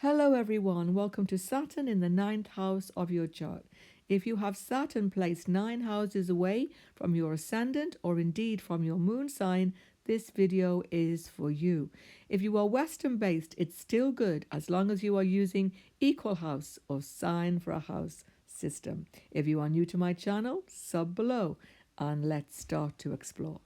Hello everyone, welcome to Saturn in the ninth house of your chart. If you have Saturn placed 9 houses away from your ascendant or indeed from your moon sign, this video is for you. If you are Western based, it's still good as long as you are using equal house or sign for a house system. If you are new to my channel, sub below and let's start to explore.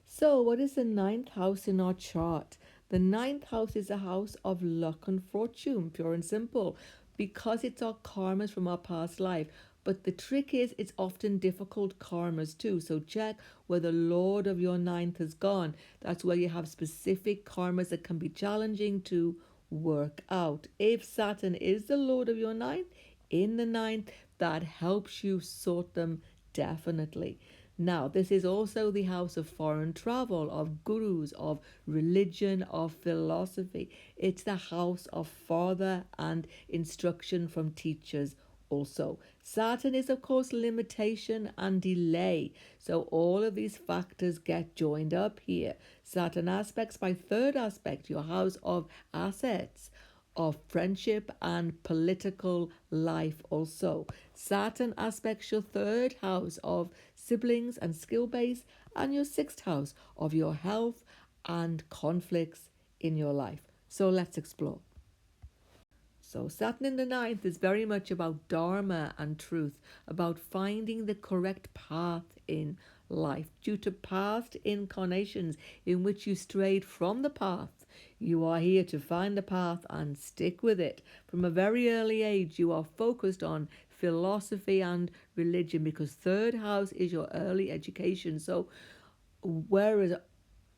So, what is the ninth house in our chart? The ninth house is a house of luck and fortune, pure and simple, because it's our karmas from our past life. But the trick is, it's often difficult karmas too. So, check where the Lord of your ninth has gone. That's where you have specific karmas that can be challenging to work out. If Saturn is the Lord of your ninth, in the ninth, that helps you sort them definitely. Now, this is also the house of foreign travel, of gurus, of religion, of philosophy. It's the house of father and instruction from teachers also. Saturn is, of course, limitation and delay. So all of these factors get joined up here. Saturn aspects my third aspect, your house of assets, of friendship and political life also. Saturn aspects your third house of siblings and skill base, and your sixth house of your health and conflicts in your life. So let's explore. So Saturn in the ninth is very much about dharma and truth, about finding the correct path in life. Due to past incarnations in which you strayed from the path, you are here to find the path and stick with it. From a very early age, you are focused on philosophy and religion because third house is your early education. So whereas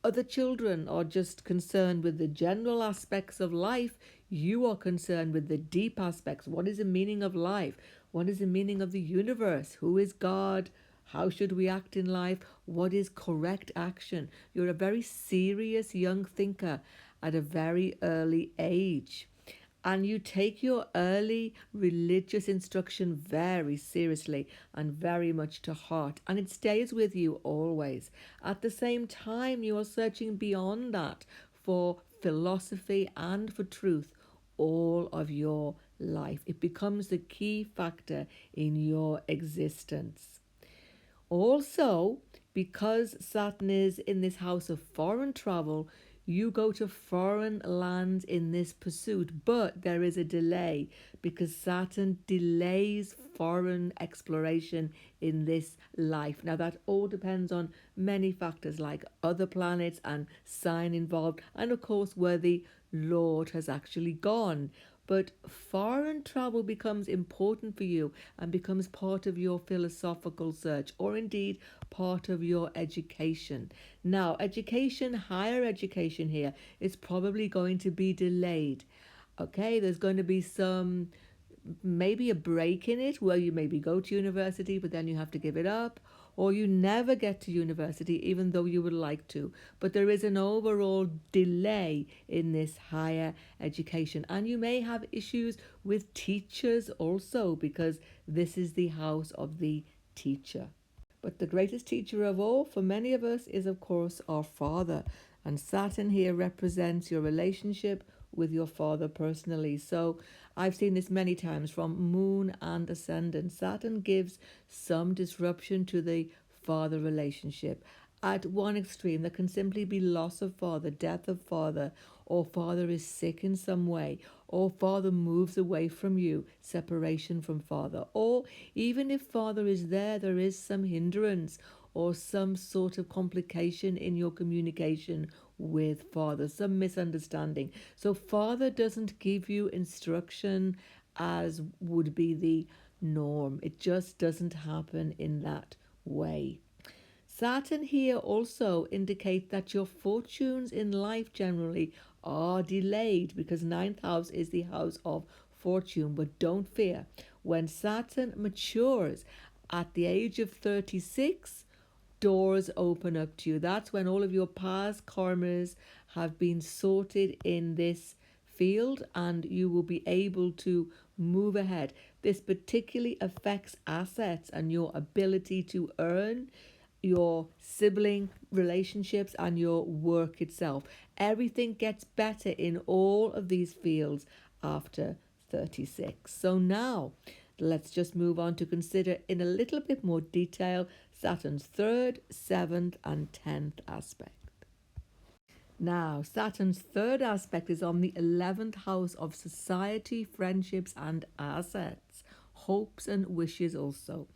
other children are just concerned with the general aspects of life, you are concerned with the deep aspects. What is the meaning of life? What is the meaning of the universe? Who is God? How should we act in life? What is correct action? You're a very serious young thinker at a very early age. And you take your early religious instruction very seriously and very much to heart, and it stays with you always. At the same time, you are searching beyond that for philosophy and for truth all of your life. It becomes the key factor in your existence. Also, because Saturn is in this house of foreign travel, you go to foreign lands in this pursuit, but there is a delay because Saturn delays foreign exploration in this life. Now, that all depends on many factors like other planets and sign involved, and of course, where the Lord has actually gone. But foreign travel becomes important for you and becomes part of your philosophical search, or indeed part of your education. Now, education, higher education here, is probably going to be delayed. Okay, there's going to be some, maybe a break in it where you maybe go to university but then you have to give it up, or you never get to university even though you would like to. But there is an overall delay in this higher education, and you may have issues with teachers also because this is the house of the teacher. But the greatest teacher of all for many of us is, of course, our Father. And Saturn here represents your relationship with your Father personally. So I've seen this many times from Moon and Ascendant. Saturn gives some disruption to the father relationship. At one extreme, there can simply be loss of father, death of father, or father is sick in some way, or father moves away from you, separation from father. Or even if father is there, there is some hindrance or some sort of complication in your communication with father, some misunderstanding. So father doesn't give you instruction as would be the norm. It just doesn't happen in that way. Saturn here also indicates that your fortunes in life generally are delayed because ninth house is the house of fortune. But don't fear, when Saturn matures at the age of 36, doors open up to you. That's when all of your past karmas have been sorted in this field and you will be able to move ahead. This particularly affects assets and your ability to earn, your sibling relationships, and your work itself. Everything gets better in all of these fields after 36. So now let's just move on to consider in a little bit more detail Saturn's 3rd, 7th, and 10th aspect. Now, Saturn's 3rd aspect is on the 11th house of society, friendships, and assets, hopes and wishes also.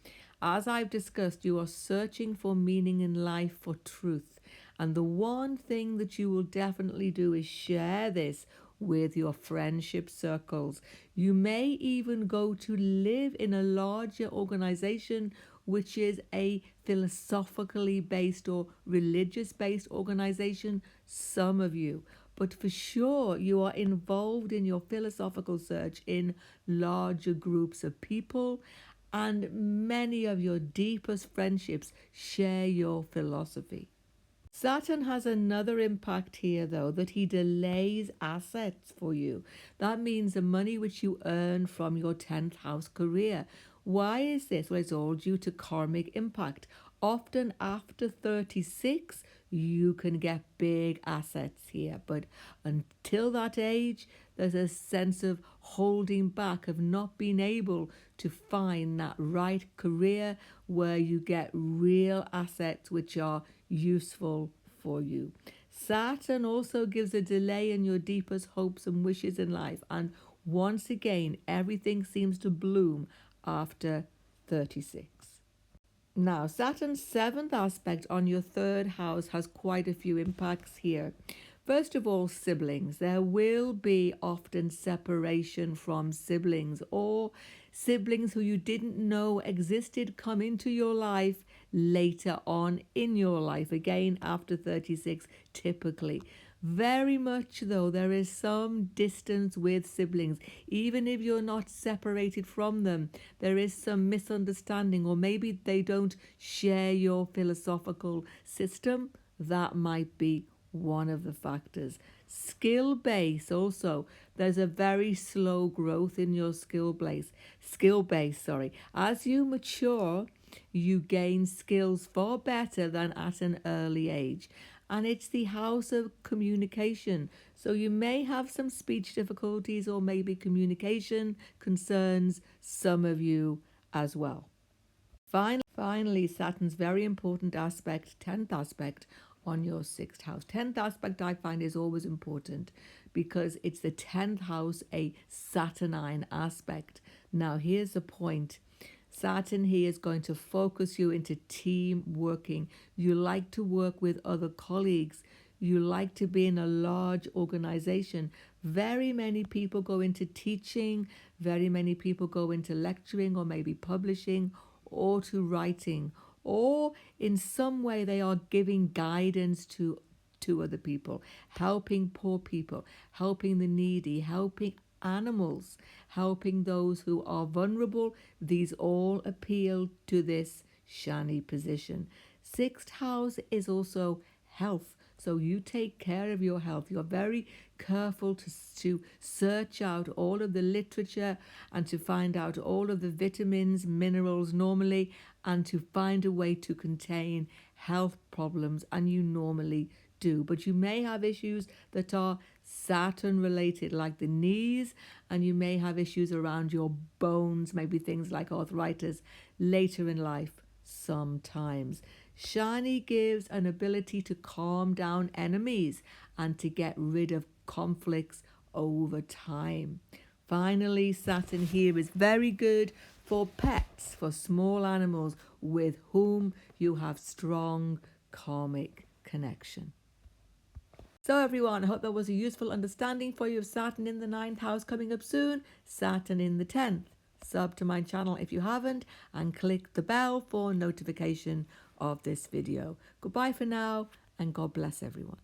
As I've discussed, you are searching for meaning in life, for truth. And the one thing that you will definitely do is share this with your friendship circles. You may even go to live in a larger organization, which is a philosophically based or religious based organization, some of you. But for sure, you are involved in your philosophical search in larger groups of people, and many of your deepest friendships share your philosophy. Saturn has another impact here, though, that he delays assets for you. That means the money which you earn from your 10th house career. Why is this? Well, it's all due to karmic impact. Often after 36, you can get big assets here. But until that age, there's a sense of holding back, of not being able to find that right career where you get real assets which are useful for you. Saturn also gives a delay in your deepest hopes and wishes in life. And once again, everything seems to bloom after 36. Now, Saturn's 7th aspect on your 3rd house has quite a few impacts here. First of all, siblings. There will be often separation from siblings, or siblings who you didn't know existed come into your life later on in your life, again after 36 typically. Very much though, there is some distance with siblings. Even if you're not separated from them, there is some misunderstanding, or maybe they don't share your philosophical system. That might be one of the factors. Skill base also. There's a very slow growth in your skill base. As you mature, you gain skills far better than at an early age. And it's the house of communication. So you may have some speech difficulties or maybe communication concerns, some of you as well. Finally, Saturn's very important aspect, 10th aspect on your 6th house. 10th aspect I find is always important because it's the 10th house, a Saturnine aspect. Now here's the point. Saturn here is going to focus you into team working. You like to work with other colleagues. You like to be in a large organization. Very many people go into teaching. Very many people go into lecturing or maybe publishing or to writing. Or in some way they are giving guidance to other people, helping poor people, helping the needy, helping animals, helping those who are vulnerable. These all appeal to this Shani position. 6th house is also health. So you take care of your health. You're very careful to search out all of the literature and to find out all of the vitamins, minerals normally, and to find a way to contain health problems, and you normally do. But you may have issues that are Saturn related, like the knees, and you may have issues around your bones, maybe things like arthritis later in life sometimes. Shani gives an ability to calm down enemies and to get rid of conflicts over time. Finally, Saturn here is very good for pets, for small animals with whom you have strong karmic connection. So everyone, I hope that was a useful understanding for you of Saturn in the 9th house coming up soon, Saturn in the 10th. Sub to my channel if you haven't, and click the bell for notification of this video. Goodbye for now, and God bless everyone.